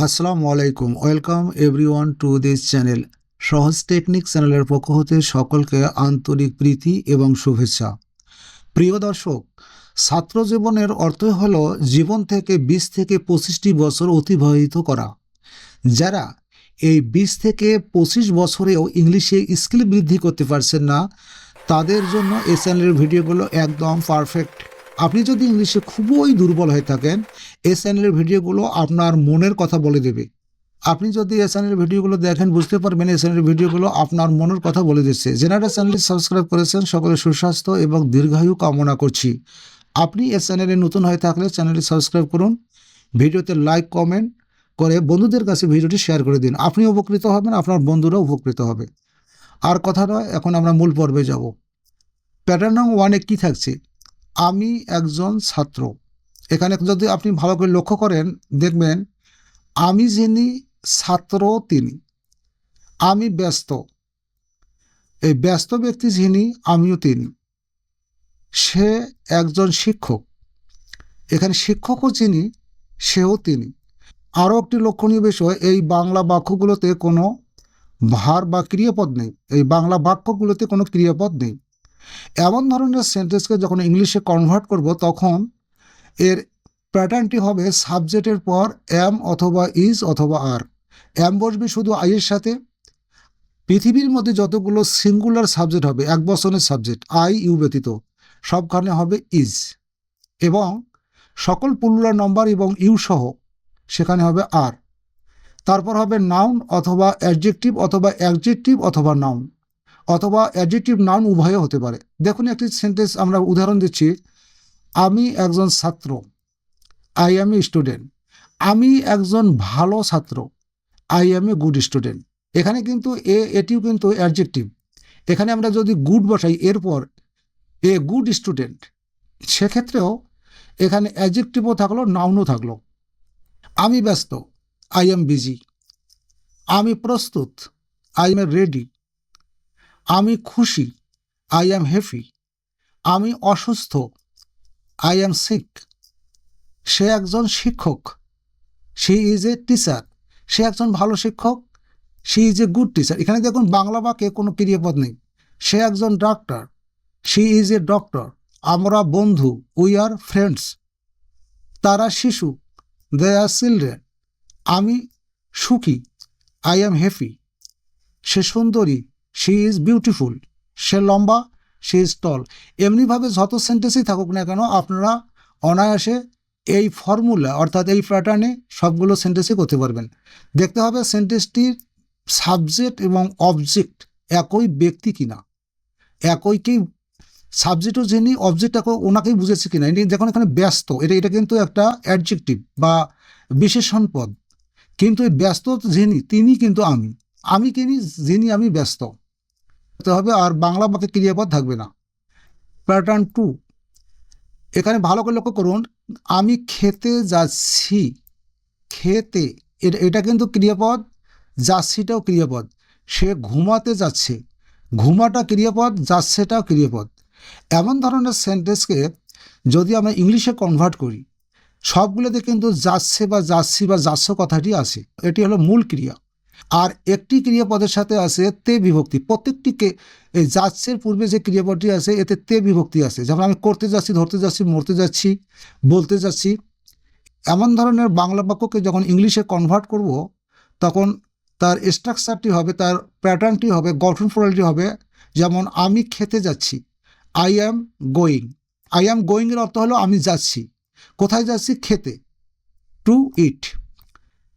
আসসালামু আলাইকুম, welcome everyone to this channel. সহজ টেকনিক চ্যানেলের পক্ষ হতে সকলকে আন্তরিক প্রীতি এবং শুভেচ্ছা। প্রিয় দর্শক, ছাত্র জীবনের অর্থই হলো জীবন থেকে 20 থেকে 25টি বছর অতিবাহিত করা। যারা এই 20 থেকে 25 বছরেও ইংলিশে স্কিল বৃদ্ধি করতে পারছেন না, তাদের জন্য এই চ্যানেলের ভিডিওগুলো একদম পারফেক্ট। আপনি যদি ইংলিশে খুবই দুর্বল হয়ে থাকেন, এই চ্যানেলের ভিডিওগুলো আপনার মনের কথা বলে দেবে। আপনি যদি এই চ্যানেলের ভিডিওগুলো দেখেন, বুঝতে পারবেন এই চ্যানেলের ভিডিওগুলো আপনার মনের কথা বলে দিচ্ছে। যারা চ্যানেলটি সাবস্ক্রাইব করেছেন, সকলের সুস্বাস্থ্য এবং দীর্ঘায়ু কামনা করছি। আপনি এই চ্যানেলে নতুন হয়ে থাকলে চ্যানেলটি সাবস্ক্রাইব করুন, ভিডিওতে লাইক কমেন্ট করে বন্ধুদের কাছে ভিডিওটি শেয়ার করে দিন। আপনি উপকৃত হবেন, আপনার বন্ধুরাও উপকৃত হবে। আর কথা নয়, এখন আমরা মূল পর্বে যাব। প্যাটার্ন নং 1-এ কী থাকছে? আমি একজন ছাত্র। এখানে যদি আপনি ভালো করে লক্ষ্য করেন, দেখবেন আমি যিনি, ছাত্র তিনি। আমি ব্যস্ত, এই ব্যস্ত ব্যক্তি যিনি, আমিও তিনি। সে একজন শিক্ষক, এখানে শিক্ষকও যিনি, সেও তিনি। আরও একটি লক্ষণীয় বিষয়, এই বাংলা বাক্যগুলোতে কোনো ভার বা ক্রিয়াপদ নেই। এই বাংলা বাক্যগুলোতে কোনো ক্রিয়াপদ নেই। এমন ধরনের সেন্টেন্সকে যখন ইংলিশে কনভার্ট করব, তখন এর প্যাটার্নটি হবে সাবজেক্টের পর এম অথবা ইজ অথবা আর। এম বসবে শুধু আইয়ের সাথে। পৃথিবীর মধ্যে যতগুলো সিঙ্গুলার সাবজেক্ট হবে, এক বচনের সাবজেক্ট, আই ইউ ব্যতীত, সবখানে হবে ইজ। এবং সকল প্লুরাল নাম্বার এবং ইউ সহ সেখানে হবে আর। তারপর হবে নাউন অথবা অ্যাডজেক্টিভ অথবা অ্যাডজেক্টিভ অথবা নাউন, অথবা অ্যাডজেক্টিভ নাউন উভয়ও হতে পারে। দেখুন একটি সেন্টেন্স আমরা উদাহরণ দিচ্ছি। আমি একজন ছাত্র, আই এম এ স্টুডেন্ট। আমি একজন ভালো ছাত্র, I M a good student. এখানে কিন্তু এটিও কিন্তু অ্যাডজেক্টিভ। এখানে আমরা যদি গুড বসাই এরপর এ গুড স্টুডেন্ট, সেক্ষেত্রেও এখানে অ্যাডজেক্টিভও থাকলো, নাউনও থাকলো। আমি ব্যস্ত, আই এম বিজি। আমি প্রস্তুত, আই এম রেডি। আমি খুশি, আই এম হ্যাপি। আমি অসুস্থ, আই এম সিক। সে একজন শিক্ষক, শি ইজ এ টিচার। সে একজন ভালো শিক্ষক, she is a good teacher. এখানে দেখুন বাংলা বাক্যে কোনো ক্রিয়াপদ নেই। সে একজন doctor, she is a doctor. আমরা বন্ধু, উই আর ফ্রেন্ডস। তারা শিশু, দে আর চিলড্রেন। আমি সুখী, আই এম হ্যাপি। সে সুন্দরী, শি ইজ বিউটিফুল। সে লম্বা, শি ইজ টল। এমনিভাবে যত সেন্টেন্সই থাকুক না কেন, আপনারা অনায়াসে এই ফর্মুলা অর্থাৎ এই প্যাটার্নে সবগুলো সেন্টেন্সই করতে পারবেন। দেখতে হবে সেন্টেন্সটির সাবজেক্ট এবং অবজেক্ট একই ব্যক্তি কিনা, একইকেই সাবজেক্টও যিনি, অবজেক্ট ওনাকেই বুঝেছে কিনা। দেখুন এখানে ব্যস্ত, এটা কিন্তু একটা অ্যাডজেক্টিভ বা বিশেষণ পদ, কিন্তু এই ব্যস্ত যিনি, তিনি কিন্তু আমি কিনি যিনি, আমি ব্যস্ত হতে হবে। আর বাংলা বাক্যে ক্রিয়াপদ থাকবে না। প্যাটার্ন 2, এখানে ভালো করে লক্ষ্য করুন। আমি খেতে যাচ্ছি, খেতে এটা কিন্তু ক্রিয়াপদ, যাচ্ছিটাও ক্রিয়াপদ। সে ঘুমাতে যাচ্ছে, ঘুমাটা ক্রিয়াপদ, যাচ্ছেটাও ক্রিয়াপদ। এমন ধরনের সেন্টেন্সকে যদি আমরা ইংলিশে কনভার্ট করি, সবগুলোতে কিন্তু যাচ্ছে বা যাচ্ছি বা যাচ্ছ কথাটি আছে। এটি হলো মূল ক্রিয়া। আর একটি ক্রিয়াপদের সাথে আছে তে বিভক্তি। প্রত্যেকটিকে এই যাচ্ছের পূর্বে যে ক্রিয়াপদটি আছে এতে তে বিভক্তি আছে। যেমন আমি করতে যাচ্ছি, ধরতে যাচ্ছি, মরতে যাচ্ছি, বলতে যাচ্ছি। এমন ধরনের বাংলা বাক্যকে যখন ইংলিশে কনভার্ট করব, তখন তার স্ট্রাকচারটি হবে, তার প্যাটার্নটি হবে, গঠন প্রণালীটি হবে যেমন আমি খেতে যাচ্ছি, I am going. I am গোয়িংয়ের অর্থ হলো আমি যাচ্ছি। কোথায় যাচ্ছি? খেতে, টু ইট।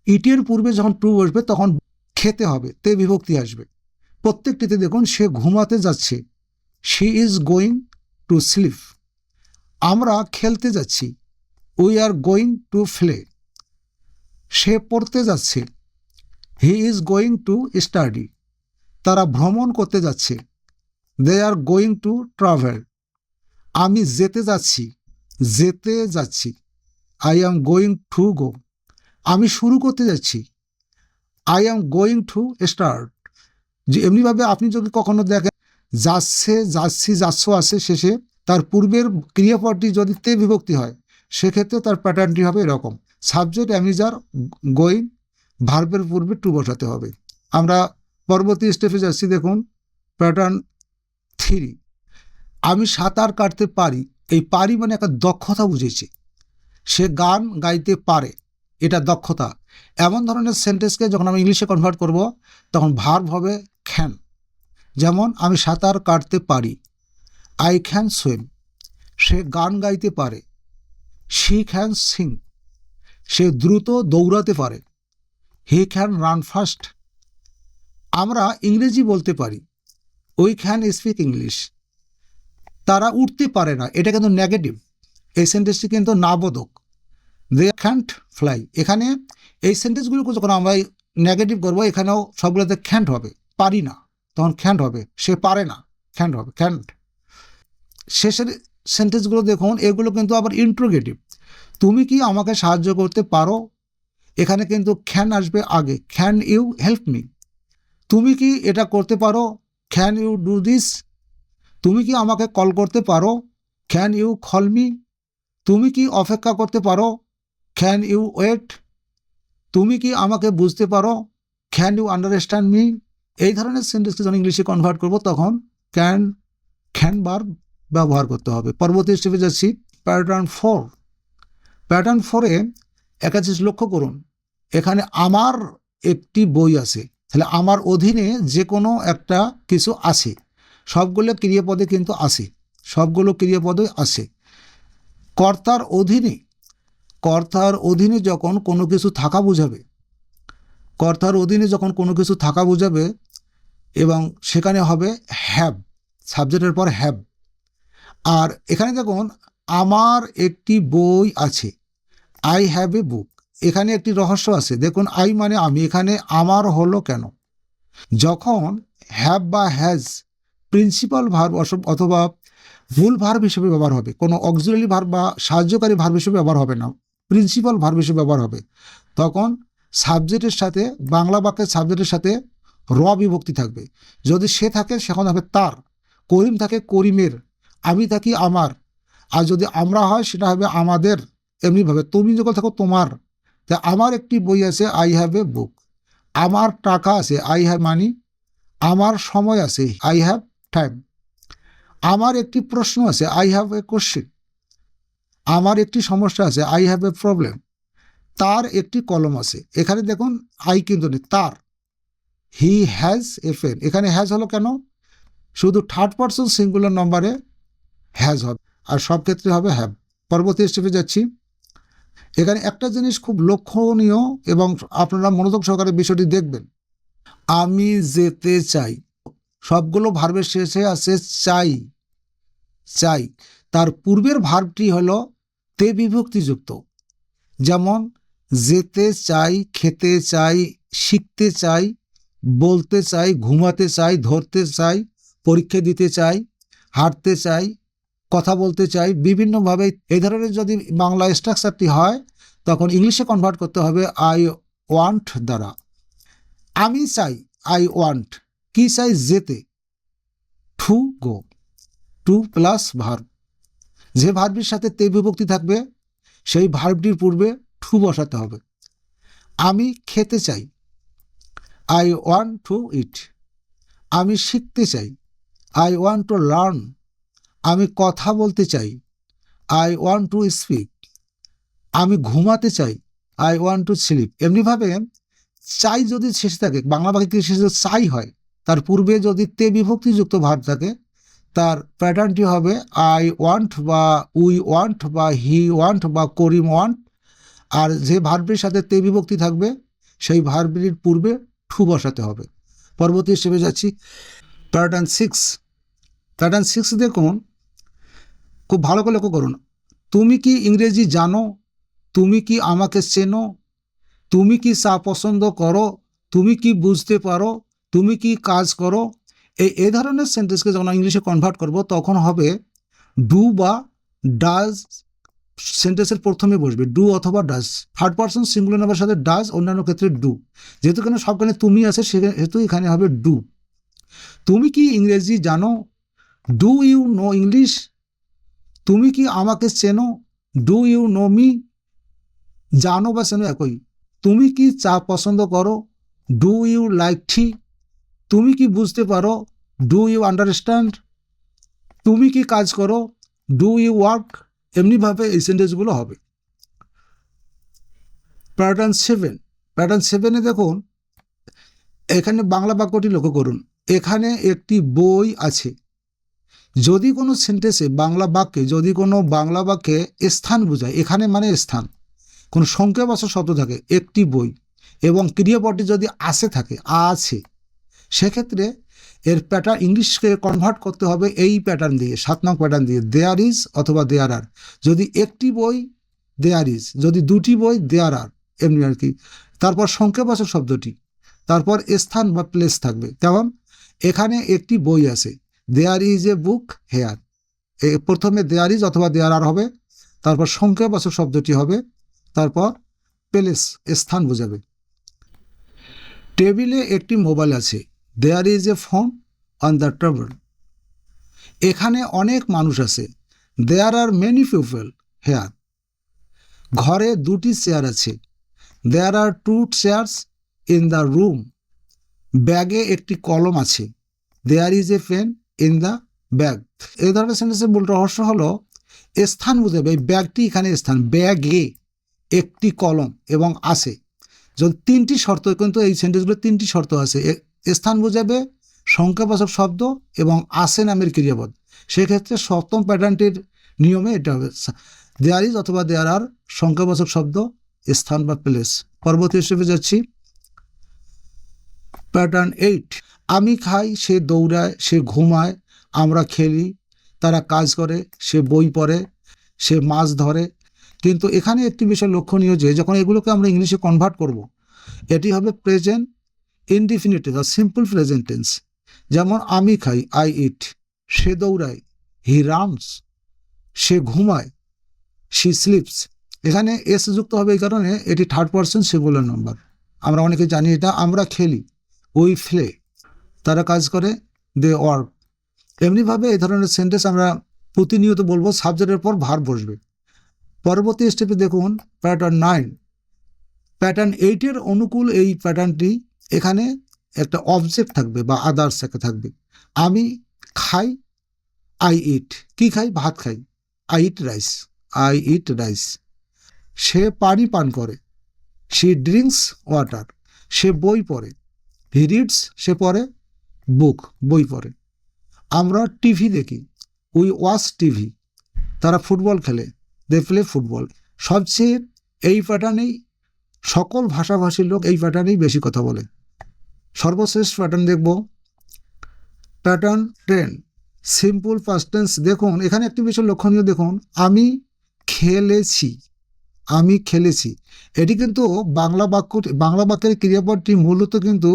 ইটের পূর্বে যখন টু বসবে তখন খেতে হবে, তে বিভক্তি আসবে। প্রত্যেকটিতে দেখুন সে ঘুমাতে যাচ্ছে, she is going to sleep. আমরা খেলতে যাচ্ছি, we are going to play. সে পড়তে যাচ্ছে, he is going to study. তারা ভ্রমণ করতে যাচ্ছে, they are going to travel. আমি যেতে যাচ্ছি, যেতে যাচ্ছি, I am going to go. আমি শুরু করতে যাচ্ছি, I am going to start. যে এমনিভাবে আপনি যদি কখনো দেখেন যাচ্ছে, যাচ্ছি, যাচ্ছ আছে শেষে, তার পূর্বের ক্রিয়াপদটি যদি তে বিভক্তি হয়, সেক্ষেত্রে তার প্যাটার্নটি হবে এরকম: subject am is are going, ভার্বের পূর্বে টু বসাতে হবে। আমরা পরবর্তী স্টেপে যাচ্ছি। দেখুন প্যাটার্ন 3, আমি সাঁতার কাটতে পারি। এই পারি মানে একটা দক্ষতা বুঝেছি। সে গান গাইতে পারে, এটা দক্ষতা। এমন ধরনের সেন্টেন্সকে যখন আমি ইংলিশে কনভার্ট করব তখন ভার্ব হবে ক্যান। যেমন আমি সাঁতার কাটতে পারি, আই ক্যান সুইম। সে গান গাইতে পারে, শি ক্যান সিং। সে দ্রুত দৌড়াতে পারে, হি ক্যান রান ফাস্ট। আমরা ইংরেজি বলতে পারি, উই ক্যান স্পিক ইংলিশ। তারা উঠতে পারে না, এটা কিন্তু নেগেটিভ। এই সেন্টেন্সটি কিন্তু নাবোধক, দে ক্যান্ট ফ্লাই। এখানে এই সেন্টেন্সগুলোকে যখন আমরা নেগেটিভ করবো, এখানেও সবগুলোতে ক্যান্ট হবে, পারি না, তখন ক্যান্ট হবে। সে পারে না, ক্যান্ট হবে, ক্যান্ট। শেষের সেন্টেন্সগুলো দেখুন, এগুলো কিন্তু আবার ইন্ট্রোগেটিভ। তুমি কি আমাকে সাহায্য করতে পারো, এখানে কিন্তু ক্যান আসবে আগে, ক্যান ইউ হেল্প মি। তুমি কি এটা করতে পারো, ক্যান ইউ ডু দিস। তুমি কি আমাকে কল করতে পারো, ক্যান ইউ কল মি। তুমি কি অপেক্ষা করতে পারো, ক্যান ইউ ওয়েট। তুমি কি আমাকে বুঝতে পারো, ক্যান ইউ আন্ডারস্ট্যান্ড মি। এই ধরনের সেন্টেন্সকে যখন ইংলিশে কনভার্ট করব তখন ক্যান ভার্ব ব্যবহার করতে হবে। পরবর্তী স্টেপে যাচ্ছি, প্যাটার্ন 4। প্যাটার্ন 4-এ একটা জিনিস লক্ষ্য করুন, এখানে আমার একটি বই আছে। তাহলে আমার অধীনে যে কোনো একটা কিছু আছে, সবগুলো ক্রিয়াপদে কিন্তু আসে, সবগুলো ক্রিয়াপদে আসে। কর্তার অধীনে, কর্তার অধীনে যখন কোনো কিছু থাকা বোঝাবে, কর্তার অধীনে যখন কোনো কিছু থাকা বোঝাবে এবং সেখানে হবে হ্যাভ, সাবজেক্টের পর হ্যাভ। আর এখানে দেখুন আমার একটি বই আছে, আই হ্যাভ এ বুক। এখানে একটি রহস্য আছে। দেখুন আই মানে আমি, এখানে আমার হলো কেন? যখন হ্যাভ বা হ্যাজ প্রিন্সিপাল ভার্ব অথবা মূল ভার্ব হিসেবে ব্যবহার হবে, কোনো অক্সিলারি ভার্ব বা সাহায্যকারী ভার্ব হিসেবে ব্যবহার হবে না, প্রিন্সিপাল ভার্ব হিসেবে ব্যবহার হবে, তখন সাবজেক্টের সাথে, বাংলা বাক্যের সাবজেক্টের সাথে র বিভক্তি থাকবে। যদি সে থাকে সেখন হবে তার, করিম থাকে করিমের, আমি থাকি আমার। আর যদি আমরা হয় সেটা হবে আমাদের। এমনিভাবে তুমি যখন থাকো তোমার। তা আমার একটি বই আছে, আই হ্যাভ এ বুক। আমার টাকা আছে, আই হ্যাভ মানি। আমার সময় আছে, আই হ্যাভ টাইম। আমার একটি প্রশ্ন আছে, আই হ্যাভ এ কোশ্চেন। আমার একটি সমস্যা আছে, আই হ্যাভ এ প্রবলেম। তার একটি কলম আছে, এখানে দেখুন আই কিন্তু নেই, তার। হি হ্যাজ এ পেন, এখানে হ্যাজ হলো কেন? শুধু থার্ড পারসন সিঙ্গুলার নম্বরে হ্যাজ হবে, আর সব ক্ষেত্রে হবে হ্যাভ। পরবর্তী স্টেপে যাচ্ছি। এখানে একটা জিনিস খুব লক্ষণীয় এবং আপনারা মনোযোগ সহকারে বিষয়টি দেখবেন। আমি যেতে চাই, সবগুলো ভার্বের শেষে আছে চাই, চাই। তার পূর্বের ভার্বটি হলো তে বিভক্তিযুক্ত। যেমন যেতে চাই, খেতে চাই, শিখতে চাই, বলতে চাই, ঘুমাতে চাই, ধরতে চাই, পরীক্ষা দিতে চাই, হাঁটতে চাই, কথা বলতে চাই। বিভিন্নভাবে এই ধরনের যদি বাংলা স্ট্রাকচারটি হয় তখন ইংলিশে কনভার্ট করতে হবে আই ওয়ান্ট দ্বারা। আমি চাই, আই ওয়ান্ট। কি চাই? যেতে, to go, to plus verb. যে ভার্বের সাথে তে বিভক্তি থাকবে সেই ভার্বটির পূর্বে টু বসাতে হবে। আমি খেতে চাই, আই ওয়ান্ট টু ইট। আমি শিখতে চাই, আই ওয়ান্ট টু লার্ন। আমি কথা বলতে চাই, আই ওয়ান্ট টু স্পিক। আমি ঘুমাতে চাই, আই ওয়ান্ট টু স্লিপ। এমনিভাবে চাই যদি শেষে থাকে, বাংলা বাক্যে শেষে চাই হয়, তার পূর্বে যদি তে বিভক্তিযুক্ত ভার্ব থাকে তার প্যাটার্নটি হবে আই ওয়ান্ট বা উই ওয়ান্ট বা হি ওয়ান্ট বা করিম ওয়ান্ট। আর যে ভার্বের সাথে তে বিভক্তি থাকবে সেই ভার্বের পূর্বে টু বসাতে হবে। পরবর্তী স্টেপে যাচ্ছি, প্যাটার্ন 6। প্যাটার্ন 6 দেখুন, খুব ভালো করে লক্ষ্য করুন। তুমি কি ইংরেজি জানো? তুমি কি আমাকে চেনো? তুমি কি চা পছন্দ করো? তুমি কি বুঝতে পারো? তুমি কি কাজ করো? এই ধরনের সেন্টেন্সকে যখন ইংলিশে কনভার্ট করব তখন হবে ডু বা ডাজ। সেন্টেন্সের প্রথমে বসবে ডু অথবা ডাজ। থার্ড পারসন সিঙ্গুলার নাম্বারের সাথে ডাজ, অন্যান্য ক্ষেত্রে ডু। যেহেতু এখানে সবখানে তুমি আছে সেহেতু এখানে হবে ডু। তুমি কি ইংরেজি জানো? Do you know English? তুমি কি আমাকে চেনো? Do you know me? জানো বা চেনো একই, তুমি কি চা পছন্দ করো? Do you like tea? তুমি কি বুঝতে পারো? Do you understand? তুমি কি কাজ করো? Do you work? এমনিভাবে এই সেন্টেন্সগুলো হবে। প্যাটার্ন 7, প্যাটার্ন 7-এ দেখুন, এখানে বাংলা বাক্যটি লক্ষ্য করুন। এখানে একটি বই আছে। যদি কোনো সেন্টেন্সে যদি কোনো বাংলা বাক্যে স্থান বোঝায়, এখানে মানে স্থান, কোনো সংখ্যাবাচক শব্দ থাকে, একটি বই, এবং ক্রিয়াপদটি যদি আসে থাকে, আছে, সেক্ষেত্রে এর প্যাটার্ন ইংলিশকে কনভার্ট করতে হবে এই প্যাটার্ন দিয়ে, 7 নং প্যাটার্ন দিয়ে, দেয়ার ইজ অথবা দেয়ার আর। যদি একটি বই, দেয়ার ইজ। যদি দুটি বই, দেয়ার আর, এমনি আর কি। তারপর সংখ্যাবাচক শব্দটি, তারপর স্থান বা প্লেস থাকবে। যেমন এখানে একটি বই আছে, there is A book hair. প্রথমে দেয়ার ইজ অথবা দেয়ার আর হবে, তারপর সংখ্যাবাচক শব্দটি হবে, তারপর প্লেস, স্থান বোঝাবে। টেবিলে একটি মোবাইল আছে, there is a phone on the table. এখানে অনেক মানুষ আছে, there are many people here. ঘরে দুটি চেয়ার আছে, there are 2 chairs in the room. ব্যাগে একটি কলম আছে, there is a pen in the bag. এই ধরনের সেন্টেন্সের মূল রহস্য হলো স্থান বোঝাবে। এই ব্যাগটি এখানে স্থান, ব্যাগে একটি কলম এবং আছে। যদি 3টি শর্ত, কিন্তু এই সেন্টেন্সগুলো 3টি শর্ত আছে। স্থান বোঝাবে, সংখ্যাবাচক শব্দ এবং আছে নামের ক্রিয়াপদ। সেক্ষেত্রে 7ম প্যাটার্নটির নিয়মে এটা হবে, দেয়ার ইজ অথবা দেয়ার আর, সংখ্যাবাচক শব্দ, স্থান বা প্লেস। পরবর্তী হিসেবে যাচ্ছি, প্যাটার্ন 8। আমি খাই, সে দৌড়ায়, সে ঘুমায়, আমরা খেলি, তারা কাজ করে, সে বই পড়ে, সে মাছ ধরে। কিন্তু এখানে একটি বিষয় লক্ষণীয় যে যখন এগুলোকে আমরা ইংলিশে কনভার্ট করব, এটি হবে প্রেজেন্ট ইনডিফিনিটিভ বা সিম্পল প্রেজেন্ট টেন্স। যেমন আমি খাই, আই ইট, সে দৌড়ায়, হি রানস, সে ঘুমায়, শি স্লিপস। এখানে এস যুক্ত হবে, এই কারণে এটি 3rd পারসন সিঙ্গুলার নাম্বার। আমরা অনেকে জানি এটা। আমরা খেলি, উই প্লে, তারা কাজ করে, দে ওয়ার্ক। এমনিভাবে এই ধরনের সেন্টেন্স আমরা প্রতিনিয়ত বলবো, সাবজেক্টের পর ভার্ব বসবে। পরবর্তী স্টেপে দেখুন, প্যাটার্ন 9। প্যাটার্ন 8-এর অনুকূল এই প্যাটার্নটি, এখানে একটা অবজেক্ট থাকবে বা আদার্স একটা থাকবে। আমি খাই, আই ইট, কি খাই? ভাত খাই, I eat rice, I eat rice. সে পানি পান করে, শি ড্রিঙ্কস ওয়াটার। সে বই পড়ে, হি রিডস, সে পড়ে, বুক, বই পড়ে। আমরা টিভি দেখি, উই ওয়াচ টিভি। তারা ফুটবল খেলে, দে প্লে ফুটবল। সবচেয়ে এই প্যাটার্নেই সকল ভাষাভাষীর লোক এই প্যাটার্নেই বেশি কথা বলে। সর্বশেষ প্যাটার্ন দেখব, প্যাটার্ন 10, সিম্পল পাস্ট টেন্স। দেখুন এখানে একটি বিষয় লক্ষণীয়, দেখুন আমি খেলেছি, আমি খেলেছি। এটি কিন্তু বাংলা বাক্যের ক্রিয়াপদটি মূলত কিন্তু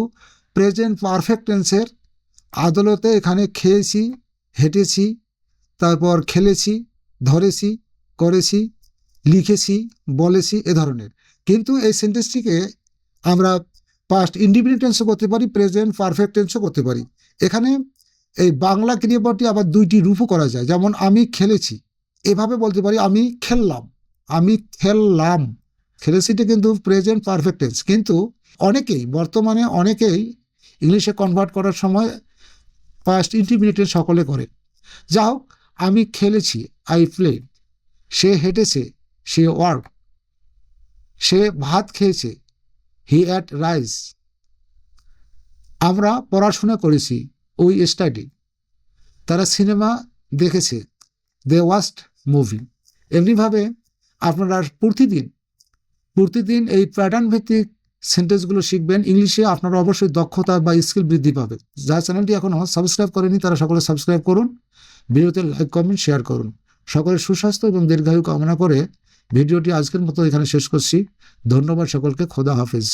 প্রেজেন্ট পারফেক্ট টেন্সের আদলতে এখানে খেয়েছি, হেঁটেছি, তারপর খেলেছি, ধরেছি, করেছি, লিখেছি, বলেছি, এ ধরনের। কিন্তু এই সেন্টেন্সটিকে আমরা পাস্ট ইনডিফিনিট টেন্সও করতে পারি, প্রেজেন্ট পারফেক্ট টেন্সও করতে পারি। এখানে এই বাংলা ক্রিয়াপদটি আবার 2টি রূপও করা যায়। যেমন আমি খেলেছি, এভাবে বলতে পারি আমি খেললাম, আমি খেললাম। খেলেছিটা কিন্তু প্রেজেন্ট পারফেক্ট টেন্স। কিন্তু বর্তমানে অনেকেই ইংলিশে কনভার্ট করার সময় পাস্ট ইনডিফিনিট টেন্স সকলে করে। যা হোক, আমি খেলেছি, আই প্লেড। সে হেঁটেছে, সে ওয়ার্ক। সে ভাত খেয়েছে, হি অ্যাট রাইস। আমরা পড়াশোনা করেছি, উই স্টাডি। তারা সিনেমা দেখেছে, দে ওয়াচড মুভি। এমনিভাবে আপনারা প্রতিদিন এই প্যাটার্ন ভিত্তিক সেন্টেন্সগুলো শিখবেন। ইংলিশে আপনারা অবশ্যই দক্ষতা বা স্কিল বৃদ্ধি পাবে। যারা চ্যানেলটি এখনও সাবস্ক্রাইব করেনি তারা সকলে সাবস্ক্রাইব করুন, ভিডিওতে লাইক, কমেন্ট, শেয়ার করুন। সকলের সুস্বাস্থ্য এবং দীর্ঘায়ু কামনা করে ভিডিওটি আজকের মতো এখানে শেষ করছি। ধন্যবাদ সকলকে। খোদা হাফেজ।